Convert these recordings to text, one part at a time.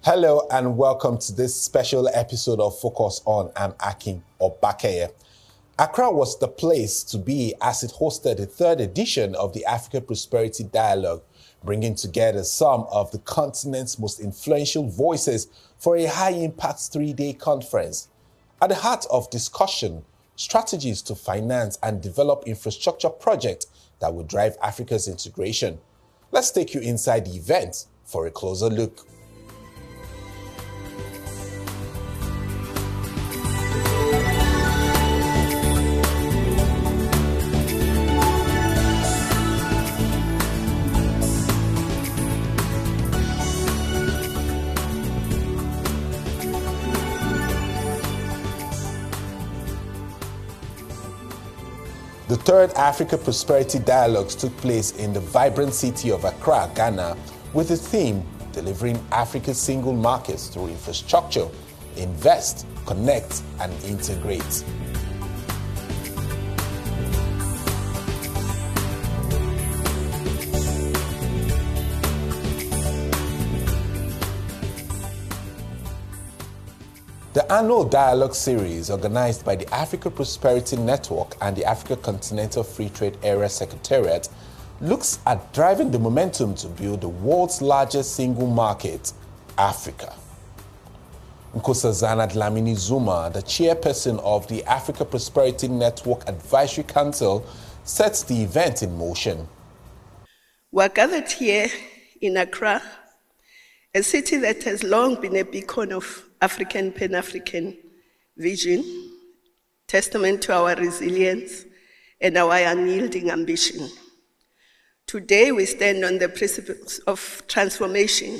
Hello and welcome to this special episode of Focus On. I'm Akin Obakeye. Accra was the place to be as it hosted the third edition of the Africa Prosperity Dialogue, bringing together some of the continent's most influential voices for a high-impact 3-day conference. At the heart of discussion, strategies to finance and develop infrastructure projects that will drive Africa's integration. Let's take you inside the event for a closer look. The third Africa Prosperity Dialogues took place in the vibrant city of Accra, Ghana, with the theme Delivering Africa's Single Markets through Infrastructure, Invest, Connect, and Integrate. The annual dialogue series, organized by the Africa Prosperity Network and the Africa Continental Free Trade Area Secretariat, looks at driving the momentum to build the world's largest single market, Africa. Nkosazana Dlamini Zuma, the chairperson of the Africa Prosperity Network Advisory Council, sets the event in motion. We're gathered here in Accra, a city that has long been a beacon of African Pan-African vision, testament to our resilience and our unyielding ambition. Today we stand on the precipice of transformation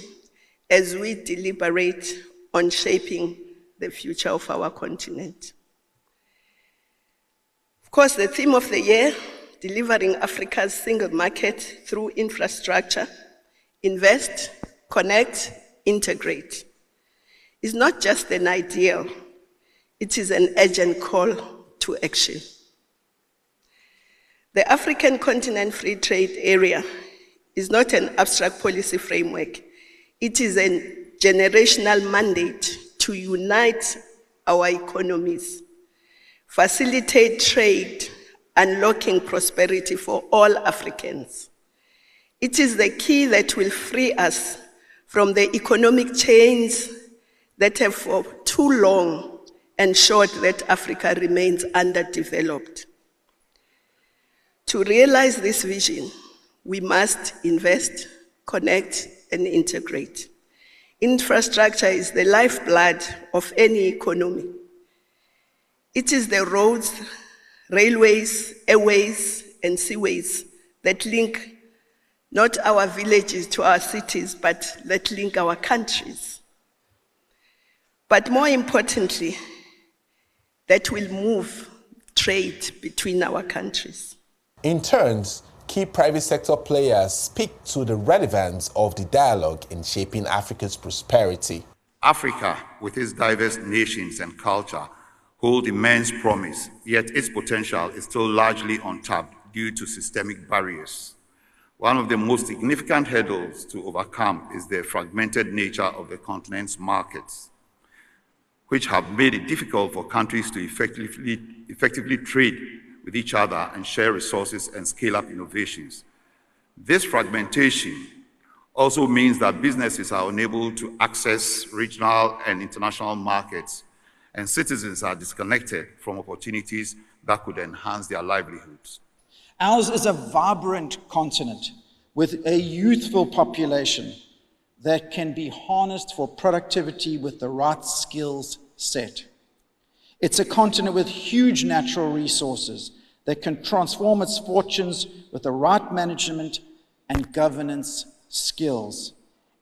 as we deliberate on shaping the future of our continent. Of course, the theme of the year, delivering Africa's single market through infrastructure, invest, connect, integrate, is not just an ideal, it is an urgent call to action. The African Continent Free Trade Area is not an abstract policy framework, it is a generational mandate to unite our economies, facilitate trade, unlocking prosperity for all Africans. It is the key that will free us from the economic chains that have for too long ensured that Africa remains underdeveloped. To realize this vision, we must invest, connect, and integrate. Infrastructure is the lifeblood of any economy. It is the roads, railways, airways, and seaways that link not our villages to our cities, but that link our countries. But more importantly, that will move trade between our countries. In turns, key private sector players speak to the relevance of the dialogue in shaping Africa's prosperity. Africa, with its diverse nations and culture, holds immense promise, yet its potential is still largely untapped due to systemic barriers. One of the most significant hurdles to overcome is the fragmented nature of the continent's markets, which have made it difficult for countries to effectively trade with each other and share resources and scale up innovations. This fragmentation also means that businesses are unable to access regional and international markets, and citizens are disconnected from opportunities that could enhance their livelihoods. Ours is a vibrant continent with a youthful population that can be harnessed for productivity with the right skills set. It's a continent with huge natural resources that can transform its fortunes with the right management and governance skills.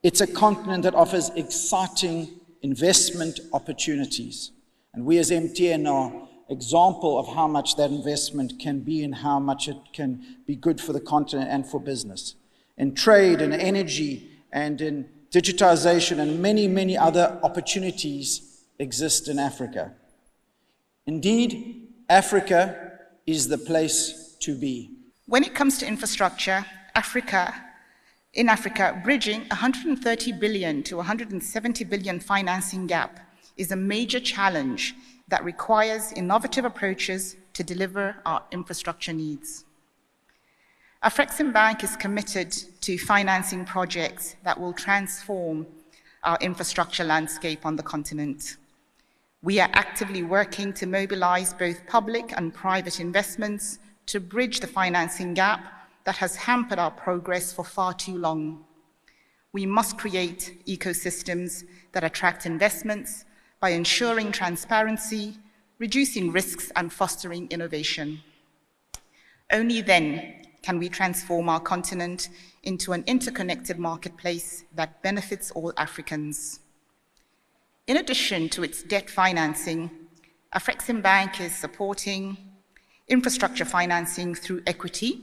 It's a continent that offers exciting investment opportunities. And we as MTN are example of how much that investment can be and how much it can be good for the continent and for business. In trade and energy and in digitization and many, many other opportunities exist in Africa. Indeed, Africa is the place to be. When it comes to infrastructure, Africa in Africa, bridging 130 billion to 170 billion financing gap is a major challenge that requires innovative approaches to deliver our infrastructure needs. AfCFTA is committed to financing projects that will transform our infrastructure landscape on the continent. We are actively working to mobilize both public and private investments to bridge the financing gap that has hampered our progress for far too long. We must create ecosystems that attract investments by ensuring transparency, reducing risks, and fostering innovation. Only then can we transform our continent into an interconnected marketplace that benefits all Africans. In addition to its debt financing, AfCFTA is supporting infrastructure financing through equity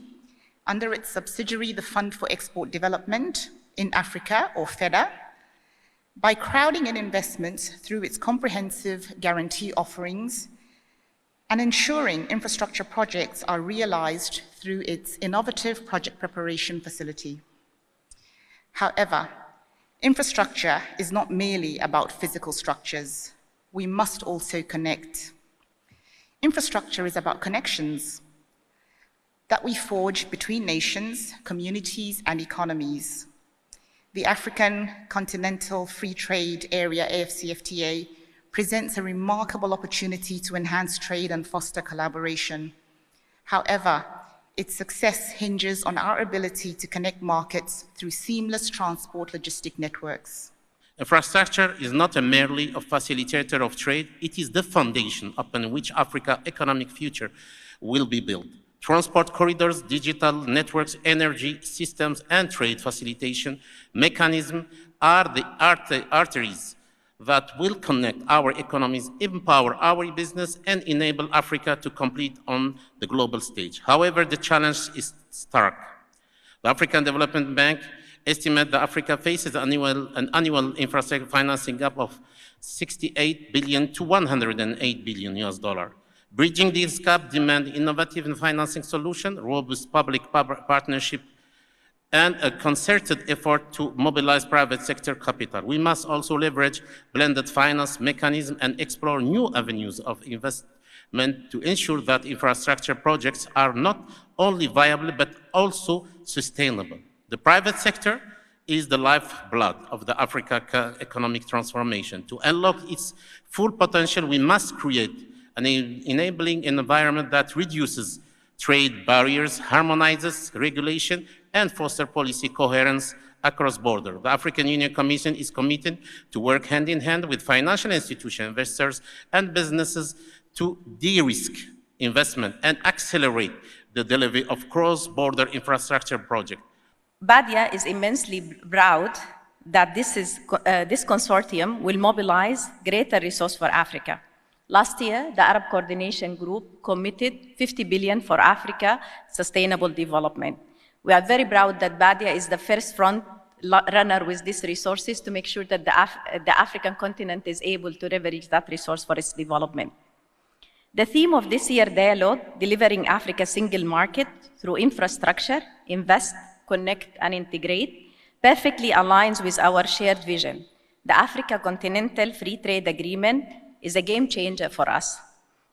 under its subsidiary, the Fund for Export Development in Africa, or FEDA, by crowding in investments through its comprehensive guarantee offerings and ensuring infrastructure projects are realized through its innovative project preparation facility. However, infrastructure is not merely about physical structures. We must also connect. Infrastructure is about connections that we forge between nations, communities, and economies. The African Continental Free Trade Area, AfCFTA, presents a remarkable opportunity to enhance trade and foster collaboration. However, its success hinges on our ability to connect markets through seamless transport logistic networks. Infrastructure is not merely a facilitator of trade, it is the foundation upon which Africa's economic future will be built. Transport corridors, digital networks, energy systems, and trade facilitation mechanisms are the arteries that will connect our economies, empower our business, and enable Africa to compete on the global stage. However, the challenge is stark. The African Development Bank estimates that Africa faces an annual infrastructure financing gap of $68 billion to $108 billion. Bridging this gap demands innovative financing solutions, robust public partnership, and a concerted effort to mobilize private sector capital. We must also leverage blended finance mechanisms and explore new avenues of investment to ensure that infrastructure projects are not only viable, but also sustainable. The private sector is the lifeblood of the Africa economic transformation. To unlock its full potential, we must create an enabling environment that reduces trade barriers, harmonizes regulation, and fosters policy coherence across borders. The African Union Commission is committed to work hand in hand with financial institutions, investors, and businesses to de-risk investment and accelerate the delivery of cross-border infrastructure projects. BADEA is immensely proud that this consortium will mobilize greater resources for Africa. Last year, the Arab Coordination Group committed $50 billion for Africa sustainable development. We are very proud that BADEA is the first front runner with these resources to make sure that the African continent is able to leverage that resource for its development. The theme of this year's dialogue, Delivering Africa's Single Market through Infrastructure, Invest, Connect, and Integrate, perfectly aligns with our shared vision. The Africa Continental Free Trade Agreement is a game changer for us.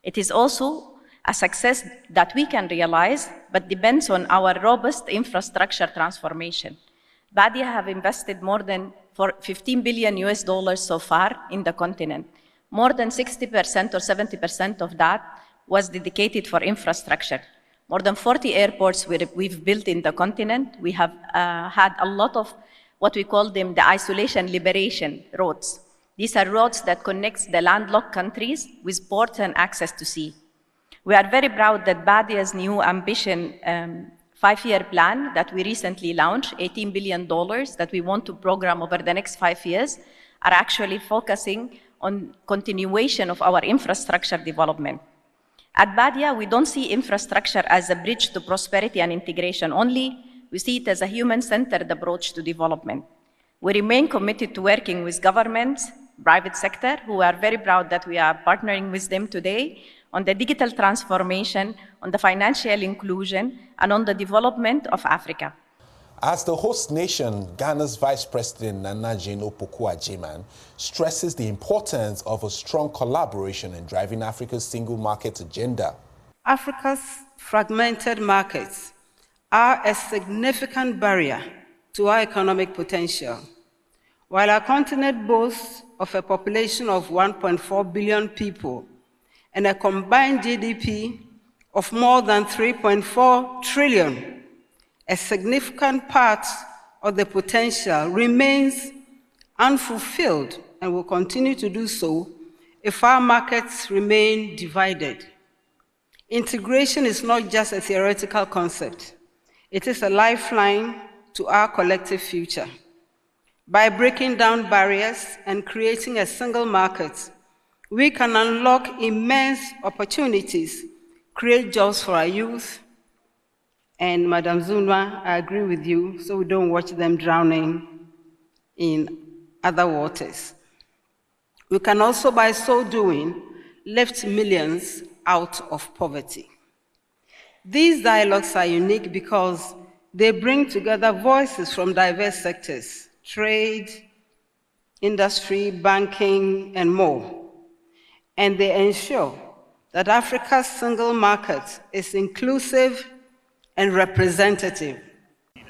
It is also a success that we can realize, but depends on our robust infrastructure transformation. BADEA have invested more than $15 billion so far in the continent. More than 60% or 70% of that was dedicated for infrastructure. More than 40 airports we've built in the continent. We have had a lot of what we call them the isolation liberation roads. These are roads that connect the landlocked countries with ports and access to sea. We are very proud that BADEA's new ambition 5-year plan that we recently launched, $18 billion that we want to program over the next 5 years, are actually focusing on continuation of our infrastructure development. At BADEA, we don't see infrastructure as a bridge to prosperity and integration only. We see it as a human-centered approach to development. We remain committed to working with governments, private sector, who are very proud that we are partnering with them today on the digital transformation, on the financial inclusion, and on the development of Africa. As the host nation, Ghana's Vice President Nana Jane Opoku-Agyeman stresses the importance of a strong collaboration in driving Africa's single market agenda. Africa's fragmented markets are a significant barrier to our economic potential. While our continent boasts of a population of 1.4 billion people and a combined GDP of more than 3.4 trillion, a significant part of the potential remains unfulfilled and will continue to do so if our markets remain divided. Integration is not just a theoretical concept. It is a lifeline to our collective future. By breaking down barriers and creating a single market, we can unlock immense opportunities, create jobs for our youth, and Madam Zuma, I agree with you, so we don't watch them drowning in other waters. We can also, by so doing, lift millions out of poverty. These dialogues are unique because they bring together voices from diverse sectors, trade, industry, banking, and more. And they ensure that Africa's single market is inclusive and representative.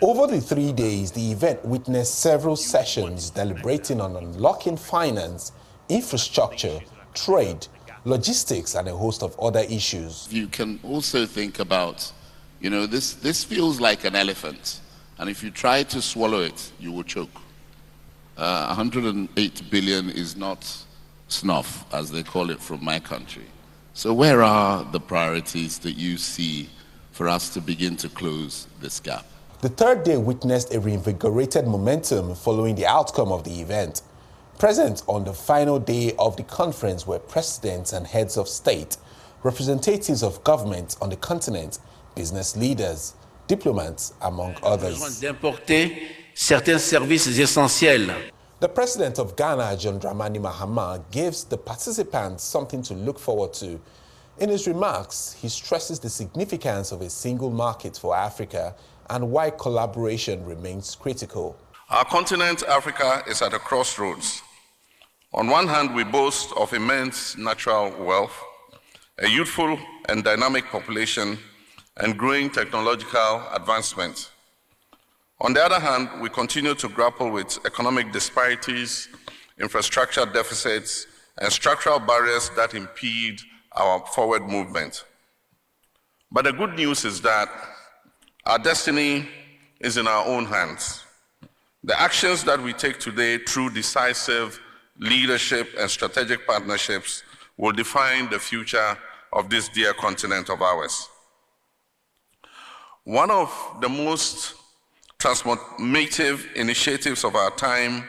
Over the 3 days, the event witnessed several sessions deliberating on unlocking finance, infrastructure, trade, logistics, and a host of other issues. You can also think about, this feels like an elephant, and if you try to swallow it, you will choke. 108 billion is not snuff, as they call it from my country. So where are the priorities that you see for us to begin to close this gap? The third day witnessed a reinvigorated momentum following the outcome of the event. Present on the final day of the conference were presidents and heads of state, representatives of government on the continent, business leaders, diplomats, among others. D'importer certains services essentiels. The president of Ghana, John Dramani Mahama, gives the participants something to look forward to. In his remarks, he stresses the significance of a single market for Africa and why collaboration remains critical. Our continent, Africa, is at a crossroads. On one hand, we boast of immense natural wealth, a youthful and dynamic population, and growing technological advancement. On the other hand, we continue to grapple with economic disparities, infrastructure deficits, and structural barriers that impede our forward movement. But the good news is that our destiny is in our own hands. The actions that we take today through decisive leadership and strategic partnerships will define the future of this dear continent of ours. One of the most transformative initiatives of our time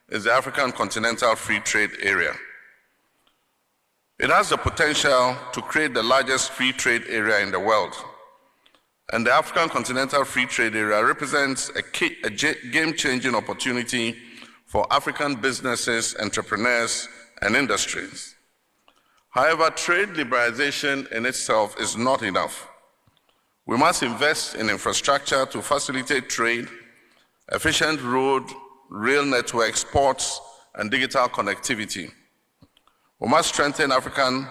is the African Continental Free Trade Area. It has the potential to create the largest free trade area in the world. And the African Continental Free Trade Area represents a game-changing opportunity for African businesses, entrepreneurs, and industries. However, trade liberalization in itself is not enough. We must invest in infrastructure to facilitate trade, efficient road, rail networks, ports, and digital connectivity. We must strengthen African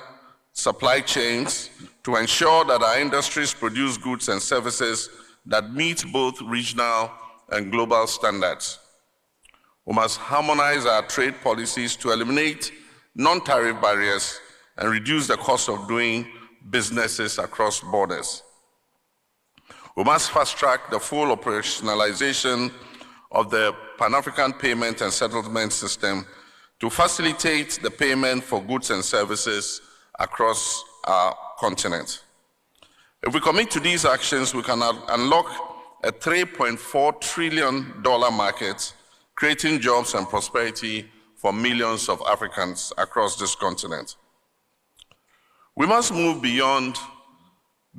supply chains to ensure that our industries produce goods and services that meet both regional and global standards. We must harmonize our trade policies to eliminate non-tariff barriers and reduce the cost of doing businesses across borders. We must fast-track the full operationalization of the Pan-African Payment and Settlement System to facilitate the payment for goods and services across our continent. If we commit to these actions, we can unlock a $3.4 trillion market, creating jobs and prosperity for millions of Africans across this continent. We must move beyond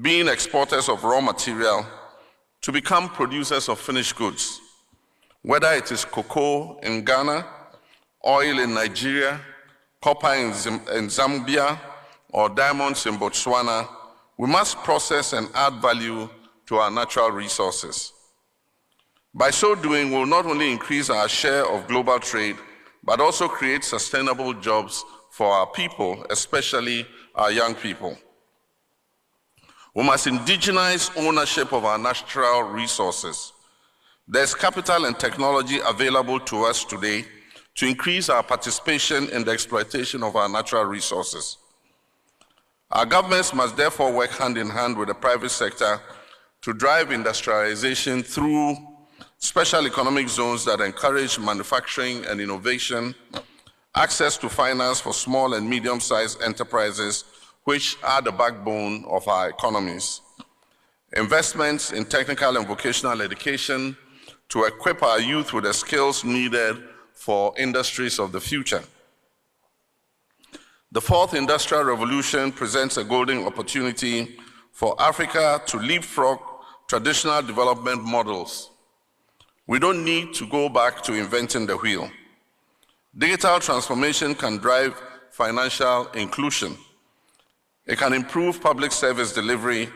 being exporters of raw material to become producers of finished goods, whether it is cocoa in Ghana, oil in Nigeria, copper in Zambia, or diamonds in Botswana. We must process and add value to our natural resources. By so doing, we'll not only increase our share of global trade, but also create sustainable jobs for our people, especially our young people. We must indigenize ownership of our natural resources. There's capital and technology available to us today to increase our participation in the exploitation of our natural resources. Our governments must therefore work hand in hand with the private sector to drive industrialization through special economic zones that encourage manufacturing and innovation, access to finance for small and medium-sized enterprises, which are the backbone of our economies, investments in technical and vocational education to equip our youth with the skills needed for industries of the future. The fourth industrial revolution presents a golden opportunity for Africa to leapfrog traditional development models. We don't need to go back to inventing the wheel. Digital transformation can drive financial inclusion. It can improve public service delivery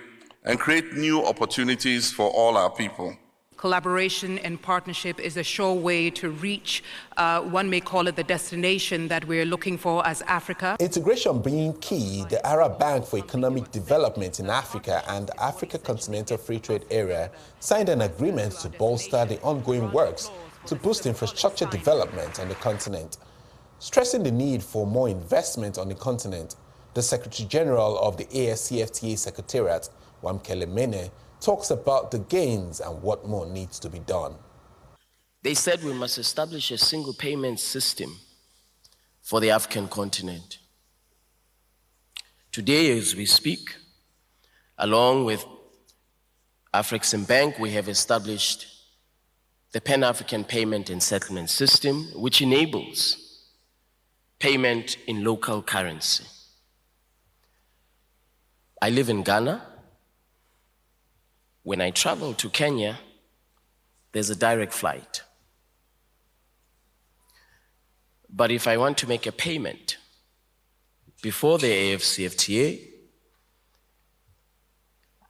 and create new opportunities for all our people. Collaboration and partnership is a sure way to reach, one may call it the destination that we're looking for as Africa. Integration being key, the Arab Bank for Economic Development in Africa and Africa Continental Free Trade Area signed an agreement to bolster the ongoing works to boost infrastructure development on the continent. Stressing the need for more investment on the continent, the Secretary General of the AfCFTA Secretariat, Wamkele Mene, talks about the gains and what more needs to be done. They said we must establish a single payment system for the African continent. Today, as we speak, along with AfrEximBank, we have established the Pan-African Payment and Settlement System, which enables payment in local currency. I live in Ghana. When I travel to Kenya, there's a direct flight. But if I want to make a payment before the AfCFTA,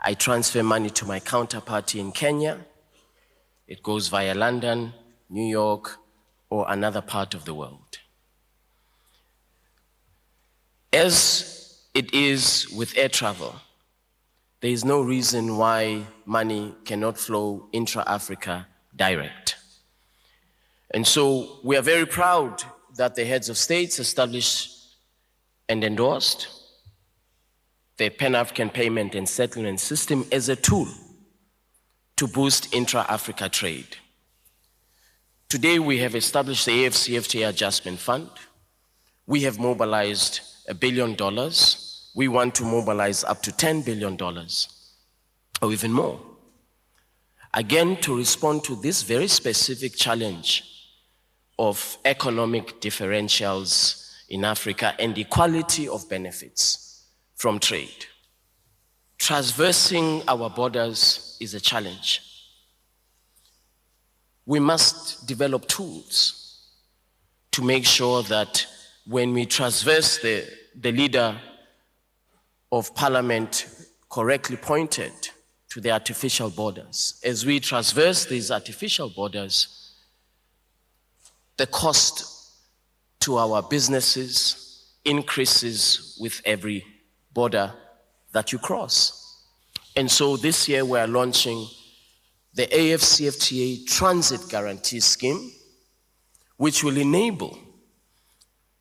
I transfer money to my counterparty in Kenya. It goes via London, New York, or another part of the world. As it is with air travel, there is no reason why money cannot flow intra-Africa direct. And so we are very proud that the heads of states established and endorsed the Pan-African Payment and Settlement System as a tool to boost intra-Africa trade. Today we have established the AfCFTA Adjustment Fund. We have mobilized $1 billion. We want to mobilize up to $10 billion, or even more. Again, to respond to this very specific challenge of economic differentials in Africa and equality of benefits from trade. Traversing our borders is a challenge. We must develop tools to make sure that when we traverse the leader of Parliament correctly pointed to the artificial borders. As we traverse these artificial borders, the cost to our businesses increases with every border that you cross. And so this year we are launching the AfCFTA Transit Guarantee Scheme, which will enable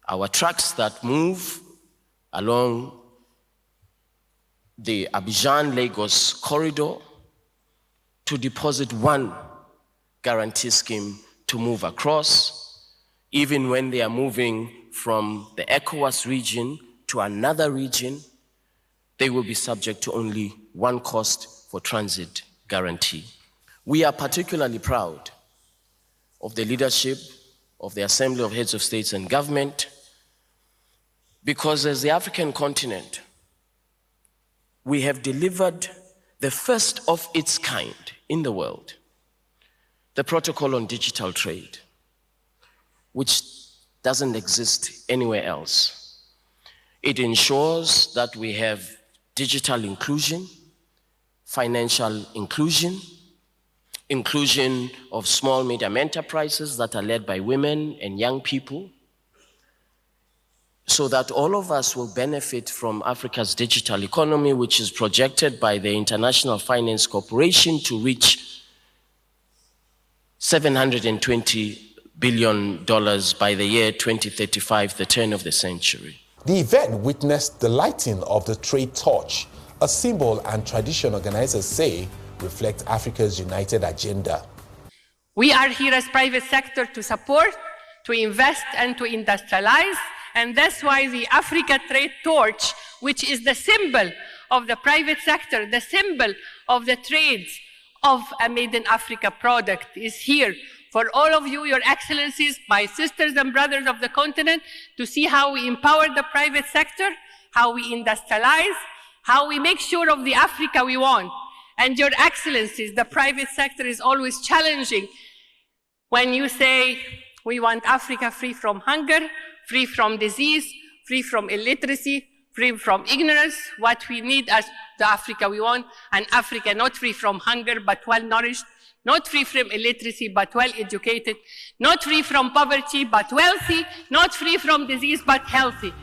our trucks that move along the Abidjan-Lagos corridor to deposit one guarantee scheme to move across, even when they are moving from the ECOWAS region to another region, they will be subject to only one cost for transit guarantee. We are particularly proud of the leadership of the Assembly of Heads of States and Government, because as the African continent, we have delivered the first of its kind in the world, the Protocol on Digital Trade, which doesn't exist anywhere else. It ensures that we have digital inclusion, financial inclusion, inclusion of small, medium enterprises that are led by women and young people, so that all of us will benefit from Africa's digital economy, which is projected by the International Finance Corporation to reach $720 billion by the year 2035, the turn of the century. The event witnessed the lighting of the trade torch, a symbol and tradition organizers say reflect Africa's united agenda. We are here as private sector to support, to invest and to industrialize, and that's why the Africa Trade Torch, which is the symbol of the private sector, the symbol of the trades of a Made in Africa product, is here for all of you, your excellencies, my sisters and brothers of the continent, to see how we empower the private sector, how we industrialize, how we make sure of the Africa we want. And your excellencies, the private sector is always challenging when you say we want Africa free from hunger, free from disease, free from illiteracy, free from ignorance. What we need as the Africa we want, an Africa not free from hunger but well-nourished, not free from illiteracy but well-educated, not free from poverty but wealthy, not free from disease but healthy.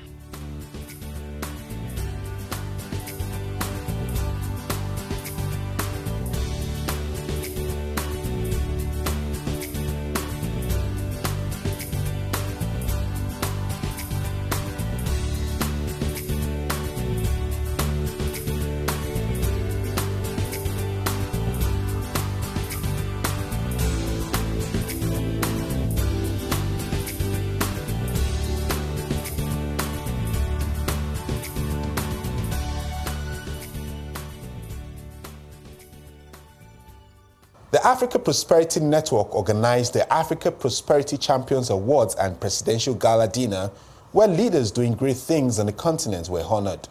The Africa Prosperity Network organized the Africa Prosperity Champions Awards and Presidential Gala Dinner, where leaders doing great things on the continent were honored.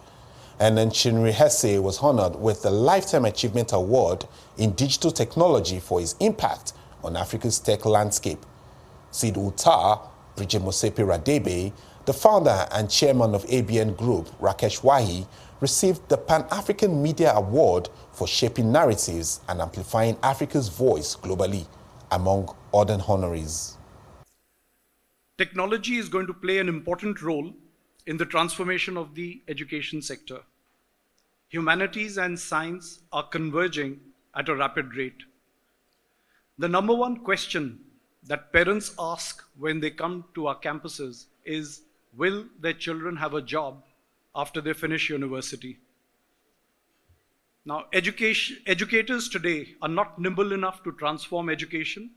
And then Chinri Hesse was honored with the Lifetime Achievement Award in Digital Technology for his impact on Africa's tech landscape. Sid Uttar, Bridget Mosepe Radebe, the founder and chairman of ABN Group, Rakesh Wahi, received the Pan-African Media Award for shaping narratives and amplifying Africa's voice globally, among other honorees. Technology is going to play an important role in the transformation of the education sector. Humanities and science are converging at a rapid rate. The number one question that parents ask when they come to our campuses is, will their children have a job after they finish university? Now, educators today are not nimble enough to transform education,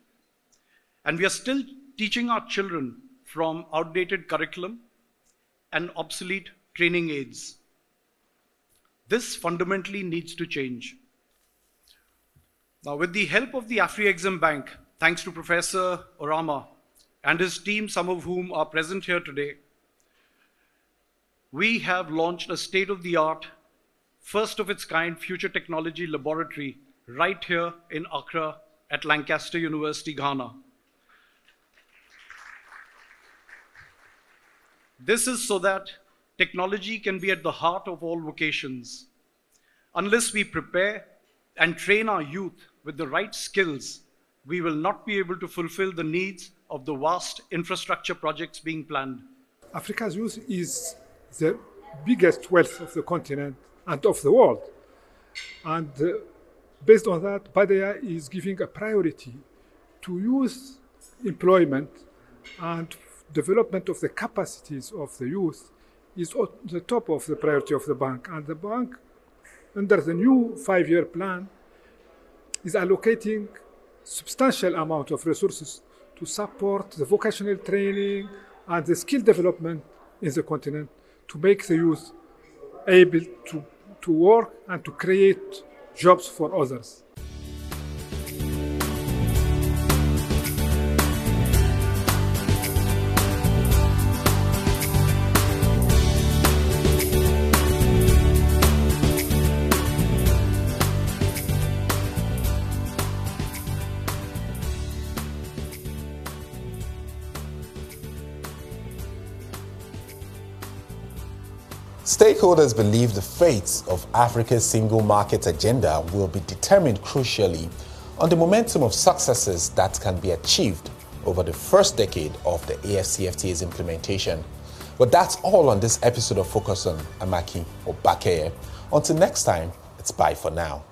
and we are still teaching our children from outdated curriculum and obsolete training aids. This fundamentally needs to change. Now, with the help of the AfriExim Bank, thanks to Professor Orama and his team, some of whom are present here today, we have launched a state-of-the-art, first-of-its-kind future technology laboratory right here in Accra at Lancaster University, Ghana. This is so that technology can be at the heart of all vocations. Unless we prepare and train our youth with the right skills, we will not be able to fulfill the needs of the vast infrastructure projects being planned. Africa's youth is the biggest wealth of the continent and of the world. And based on that, BADEA is giving a priority to youth employment, and development of the capacities of the youth is at the top of the priority of the bank. And the bank, under the new 5-year plan, is allocating substantial amount of resources to support the vocational training and the skill development in the continent, to make the youth able to work and to create jobs for others. Stakeholders believe the fate of Africa's single market agenda will be determined crucially on the momentum of successes that can be achieved over the first decade of the AfCFTA's implementation. But that's all on this episode of Focus on Amaki or BADEA. Until next time, it's bye for now.